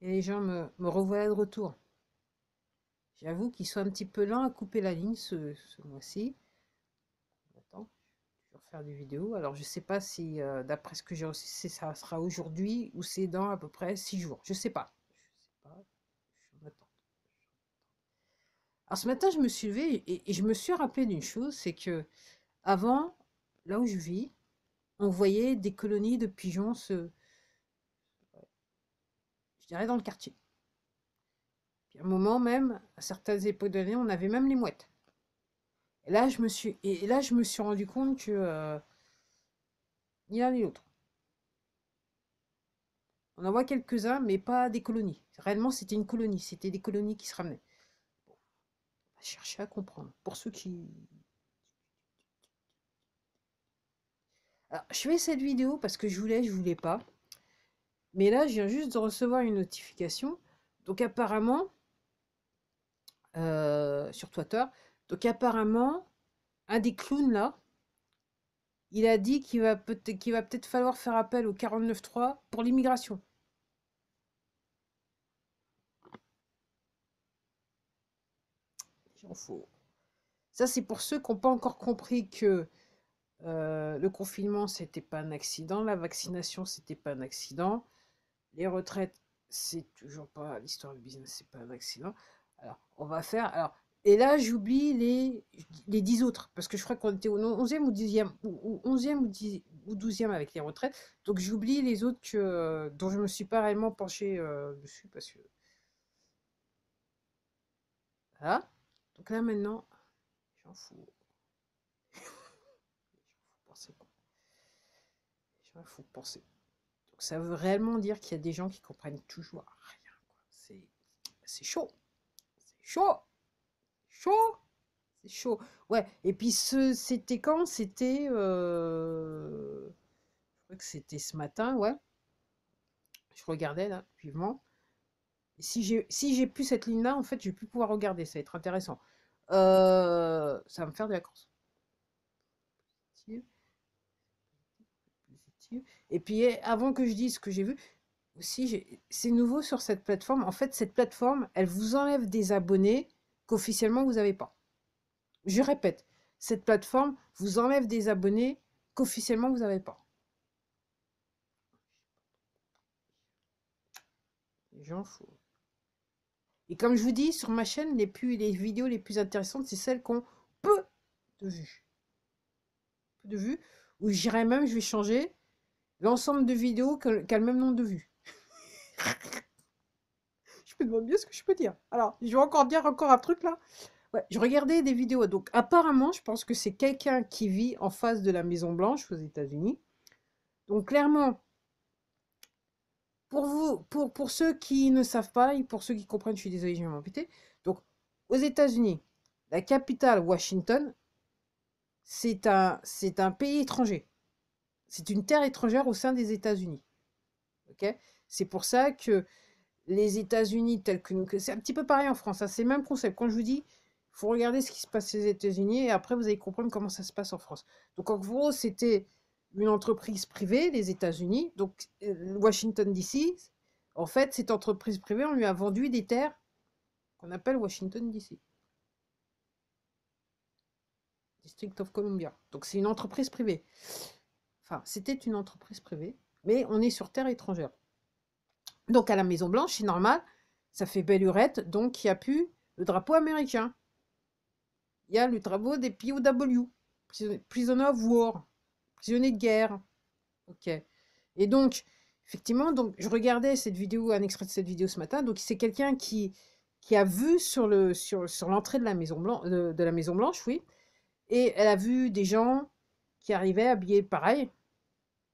Et les gens me revoilà de retour. J'avoue qu'ils sont un petit peu lents à couper la ligne ce mois-ci. Attends, je vais refaire des vidéos. Alors, je sais pas si, d'après ce que j'ai reçu, ça sera aujourd'hui ou c'est dans à peu près 6 jours. Je sais pas. Je sais pas. Je suis en attente. Alors, ce matin, je me suis levée et je me suis rappelé d'une chose, c'est que avant, là où je vis, on voyait des colonies de pigeons je dirais, dans le quartier. Puis à un moment même, à certaines époques de l'année, on avait même les mouettes. Et là, je me suis rendu compte que ni l'un ni l'autre. On en voit quelques-uns, mais pas des colonies. Réellement, c'était une colonie. C'était des colonies qui se ramenaient. Bon, on va chercher à comprendre. Pour ceux qui... Alors, je fais cette vidéo parce que je voulais pas. Mais là, je viens juste de recevoir une notification. Donc apparemment, sur Twitter, donc apparemment, un des clowns là, il a dit qu'il va peut-être falloir faire appel au 49.3 pour l'immigration. J'en fous. Ça, c'est pour ceux qui n'ont pas encore compris que le confinement, c'était pas un accident, la vaccination, c'était pas un accident, les retraites, c'est toujours pas l'histoire du business, c'est pas un accident. Alors, on va faire. Alors, et là, j'oublie les 10 autres, parce que je crois qu'on était au 11e ou 10e, ou 11e ou 12e avec les retraites. Donc, j'oublie les autres dont je me suis pas réellement penché dessus, parce que. Voilà. Donc là, maintenant, j'en fous. J'en fous penser. J'en fous penser. Donc, ça veut réellement dire qu'il y a des gens qui comprennent toujours rien, quoi. C'est chaud. C'est chaud. Chaud. C'est chaud. Ouais. Et puis, c'était quand? Je crois que c'était ce matin, ouais. Je regardais, là, vivement. Et si j'ai plus cette ligne-là, en fait, je vais plus pouvoir regarder. Ça va être intéressant. Ça va me faire des vacances. Positive, positive. Et puis, avant que je dise ce que j'ai vu, aussi, c'est nouveau sur cette plateforme. En fait, cette plateforme, elle vous enlève des abonnés qu'officiellement vous n'avez pas. Je répète, cette plateforme vous enlève des abonnés qu'officiellement vous n'avez pas. J'en fous. Et comme je vous dis, sur ma chaîne, les vidéos les plus intéressantes, c'est celles qui ont peu de vues. Peu de vues. Ou j'irais même, je vais changer l'ensemble de vidéos qui a le même nombre de vues. Je me demande bien ce que je peux dire. Alors, je vais encore dire encore un truc là. Ouais, je regardais des vidéos. Donc, apparemment, je pense que c'est quelqu'un qui vit en face de la Maison Blanche aux États-Unis. Donc, clairement, pour vous, pour ceux qui ne savent pas et pour ceux qui comprennent, je suis désolée, je vais m'embêter. Donc, aux États-Unis, la capitale, Washington, c'est un pays étranger. C'est une terre étrangère au sein des États-Unis. Ok. C'est pour ça que les États-Unis, tels que nous, c'est un petit peu pareil en France, hein, c'est le même concept. Quand je vous dis, il faut regarder ce qui se passe aux États-Unis et après vous allez comprendre comment ça se passe en France. Donc en gros, c'était une entreprise privée, les États-Unis, donc Washington DC. En fait, cette entreprise privée, on lui a vendu des terres qu'on appelle Washington DC, District of Columbia. Donc c'est une entreprise privée. Enfin, c'était une entreprise privée, mais on est sur terre étrangère. Donc à la Maison Blanche, c'est normal, ça fait belle lurette, donc il n'y a plus le drapeau américain. Il y a le drapeau des POW, Prisoner of War, prisonniers de guerre. Ok. Et donc, effectivement, donc, je regardais cette vidéo, un extrait de cette vidéo ce matin. Donc, c'est quelqu'un qui a vu sur l'entrée de la Maison Blanche, de la Maison Blanche, oui. Et elle a vu des gens qui arrivaient habillés pareil.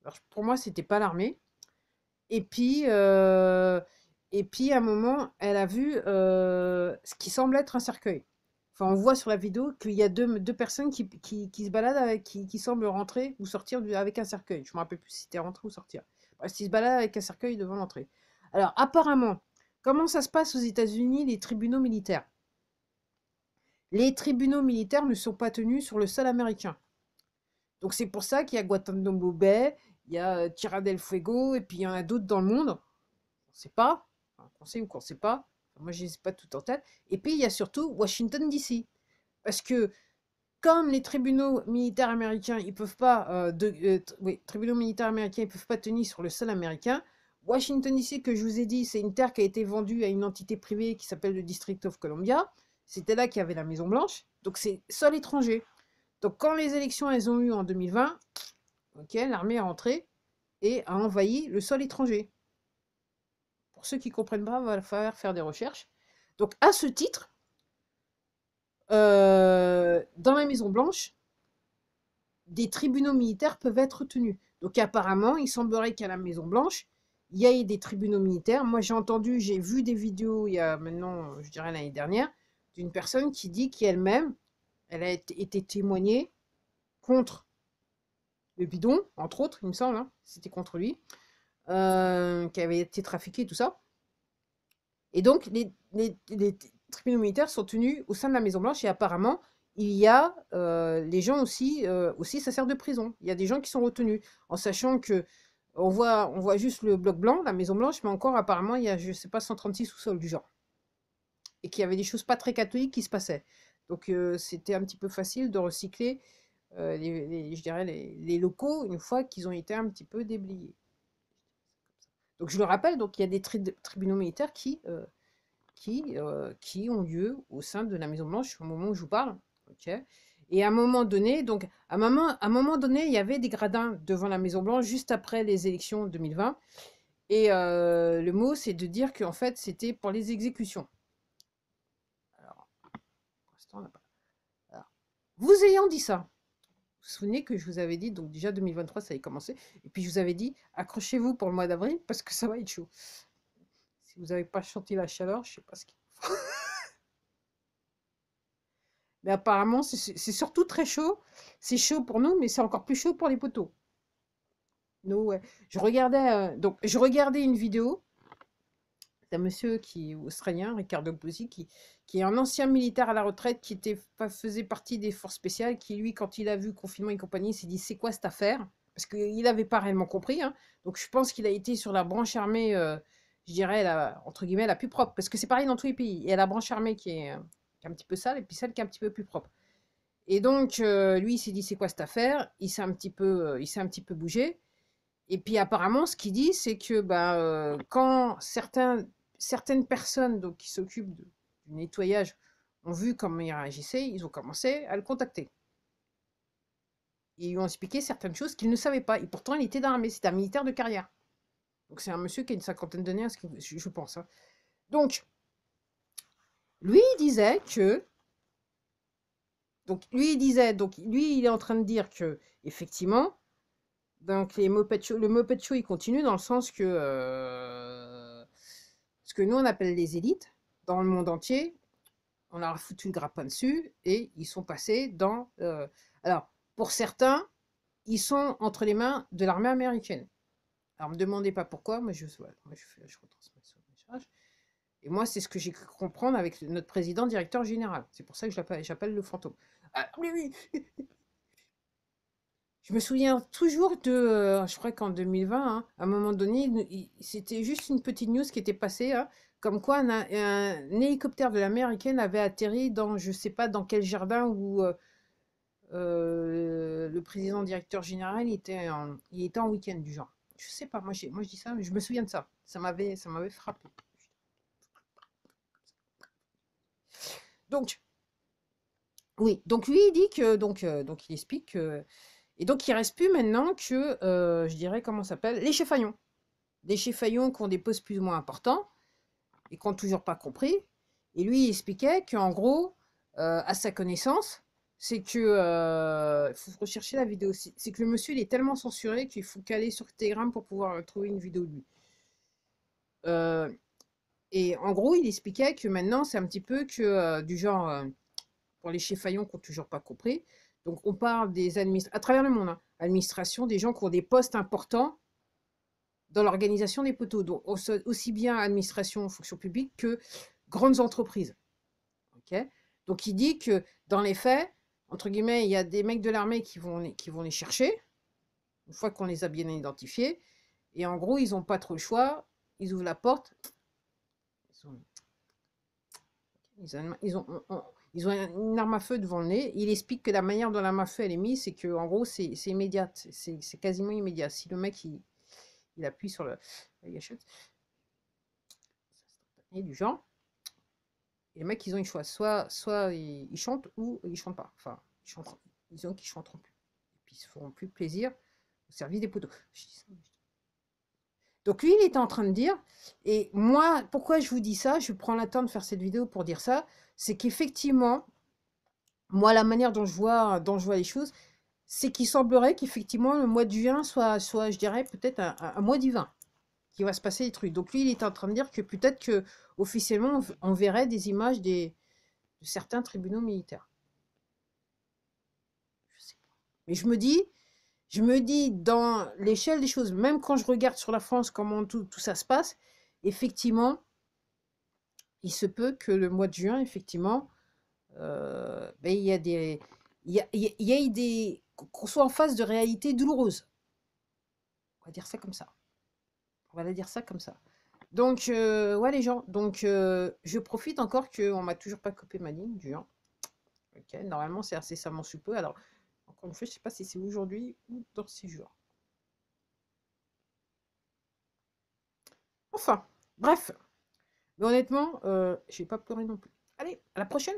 Alors, pour moi, c'était pas l'armée. Et puis, à un moment, elle a vu ce qui semble être un cercueil. Enfin, on voit sur la vidéo qu'il y a deux personnes qui se baladent avec, qui semblent rentrer ou sortir avec un cercueil. Je me rappelle plus si c'était rentrer ou sortir. Bref, ils se baladent avec un cercueil devant l'entrée. Alors, apparemment, comment ça se passe aux États-Unis, les tribunaux militaires? Les tribunaux militaires ne sont pas tenus sur le sol américain. Donc, c'est pour ça qu'il y a Guantanamo Bay, il y a Tierra del Fuego, et puis il y en a d'autres dans le monde. On ne sait pas. enfin, qu'on sait ou qu'on ne sait pas. Enfin, moi, je ne les ai pas toutes en tête. Et puis, il y a surtout Washington, D.C. Parce que comme les tribunaux militaires américains, ils peuvent pas, oui, tribunaux militaires américains, ils peuvent pas tenir sur le sol américain. Washington DC, que je vous ai dit, c'est une terre qui a été vendue à une entité privée qui s'appelle le District of Columbia. C'était là qu'il y avait la Maison Blanche. Donc c'est sol étranger. Donc quand les élections elles ont eu en 2020, ok, l'armée est rentrée et a envahi le sol étranger. Pour ceux qui comprennent pas, il va falloir faire des recherches. Donc à ce titre, dans la Maison Blanche, des tribunaux militaires peuvent être tenus. Donc apparemment, il semblerait qu'à la Maison Blanche, il y ait des tribunaux militaires. Moi, j'ai vu des vidéos il y a maintenant, je dirais l'année dernière, d'une personne qui dit qu'elle-même, elle a été témoignée contre le bidon, entre autres, il me semble, hein, c'était contre lui, qui avait été trafiqué, tout ça. Et donc, les tribunaux militaires sont tenus au sein de la Maison Blanche et apparemment, il y a les gens aussi, ça sert de prison. Il y a des gens qui sont retenus, en sachant que on voit juste le bloc blanc, la Maison Blanche, mais encore apparemment, il y a, je sais pas, 136 sous-sols du genre. Et qu'il y avait des choses pas très catholiques qui se passaient. Donc c'était un petit peu facile de recycler, je dirais, les locaux une fois qu'ils ont été un petit peu déblayés. Donc je le rappelle, donc il y a des tribunaux militaires qui ont lieu au sein de la Maison Blanche au moment où je vous parle. Okay. Et à un moment donné, il y avait des gradins devant la Maison Blanche juste après les élections 2020. Et le mot, c'est de dire qu'en fait, c'était pour les exécutions. Alors, pour l'instant, on n'a pas. Alors, vous ayant dit ça, vous vous souvenez que je vous avais dit, donc déjà 2023, ça allait commencer. Et puis je vous avais dit, accrochez-vous pour le mois d'avril parce que ça va être chaud. Si vous n'avez pas chanté la chaleur, je ne sais pas ce qu'il faut. Mais apparemment, c'est surtout très chaud. C'est chaud pour nous, mais c'est encore plus chaud pour les poteaux. Nous, ouais. Je regardais une vidéo d'un monsieur qui est australien, Ricardo Buzzi, qui est un ancien militaire à la retraite, faisait partie des forces spéciales, qui lui, quand il a vu confinement et compagnie, s'est dit c'est quoi cette affaire? Parce qu'il n'avait pas réellement compris. Hein. Donc je pense qu'il a été sur la branche armée, je dirais, entre guillemets, la plus propre. Parce que c'est pareil dans tous les pays. Il y a la branche armée qui est un petit peu sale, et puis celle qui est un petit peu plus propre. Et donc, lui, il s'est dit, c'est quoi cette affaire? Il s'est un petit peu bougé. Et puis, apparemment, ce qu'il dit, c'est que quand certaines personnes donc, qui s'occupent du nettoyage ont vu comment il réagissait, ils ont commencé à le contacter. Ils lui ont expliqué certaines choses qu'il ne savait pas. Et pourtant, il était dans l'armée. C'était un militaire de carrière. Donc, c'est un monsieur qui a une cinquantaine d'années, je pense. Hein. Donc, lui, il disait que donc lui, il est en train de dire que, effectivement, donc le Muppet Show, il continue dans le sens que ce que nous, on appelle les élites, dans le monde entier, on leur a foutu le grappin dessus et ils sont passés dans... alors, pour certains, ils sont entre les mains de l'armée américaine. Alors, ne me demandez pas pourquoi, moi je retransmets ce message. Et moi, c'est ce que j'ai cru comprendre avec notre président directeur général. C'est pour ça que j'appelle le fantôme. Ah, oui. Je me souviens toujours de, je crois qu'en 2020, hein, à un moment donné, c'était juste une petite news qui était passée, hein, comme quoi un hélicoptère de l'armée américaine avait atterri dans, je ne sais pas dans quel jardin où le président directeur général il était en week-end du genre. Je sais pas, moi je dis ça, mais je me souviens de ça. Ça m'avait frappé. Donc, oui, donc lui il dit que, donc il explique que et donc, il ne reste plus maintenant que, je dirais, comment ça s'appelle? Les cheffaillons. Les cheffaillons qui ont des postes plus ou moins importants et qui n'ont toujours pas compris. Et lui, il expliquait qu'en gros, à sa connaissance, c'est que, il faut rechercher la vidéo aussi, c'est que le monsieur, il est tellement censuré qu'il faut qu'aller sur Telegram pour pouvoir trouver une vidéo de lui. Et en gros, il expliquait que maintenant, c'est un petit peu que du genre, pour les cheffaillons qui n'ont toujours pas compris, donc, on parle des administrations, à travers le monde, hein, administration, des gens qui ont des postes importants dans l'organisation des poteaux, donc aussi bien administration, fonction publique que grandes entreprises. Okay, donc, il dit que dans les faits, entre guillemets, il y a des mecs de l'armée qui vont les chercher, une fois qu'on les a bien identifiés, et en gros, ils n'ont pas trop le choix, ils ouvrent la porte, Ils ont une arme à feu devant le nez. Il explique que la manière dont l'arme à feu elle est mise, c'est que en gros, c'est immédiat. C'est quasiment immédiat. Si le mec il appuie sur la gâchette, et du genre, et les mecs, ils ont une choix. Soit ils chantent ou ils chantent pas. Enfin, disons qu'ils chanteront plus. Et puis ils se feront plus plaisir au service des poteaux. Donc lui, il était en train de dire, et moi, pourquoi je vous dis ça, je prends le temps de faire cette vidéo pour dire ça, c'est qu'effectivement, moi, la manière dont je vois les choses, c'est qu'il semblerait qu'effectivement, le mois de juin soit je dirais, peut-être un mois divin, qui va se passer des trucs. Donc lui, il est en train de dire que peut-être que officiellement, on verrait des images de certains tribunaux militaires. Je sais pas. Mais je me dis, dans l'échelle des choses, même quand je regarde sur la France comment tout ça se passe, effectivement, il se peut que le mois de juin, effectivement, ben, il y a des, qu'on soit en face de réalités douloureuses. On va dire ça comme ça. On va la dire ça comme ça. Donc, ouais, les gens. Donc, je profite encore qu'on m'a toujours pas coupé ma ligne du 1. Ok, normalement, c'est incessamment sous peu. Alors, encore une fois, je sais pas si c'est aujourd'hui ou dans 6 jours. Enfin, bref. Mais honnêtement, je vais pas pleurer non plus. Allez, à la prochaine!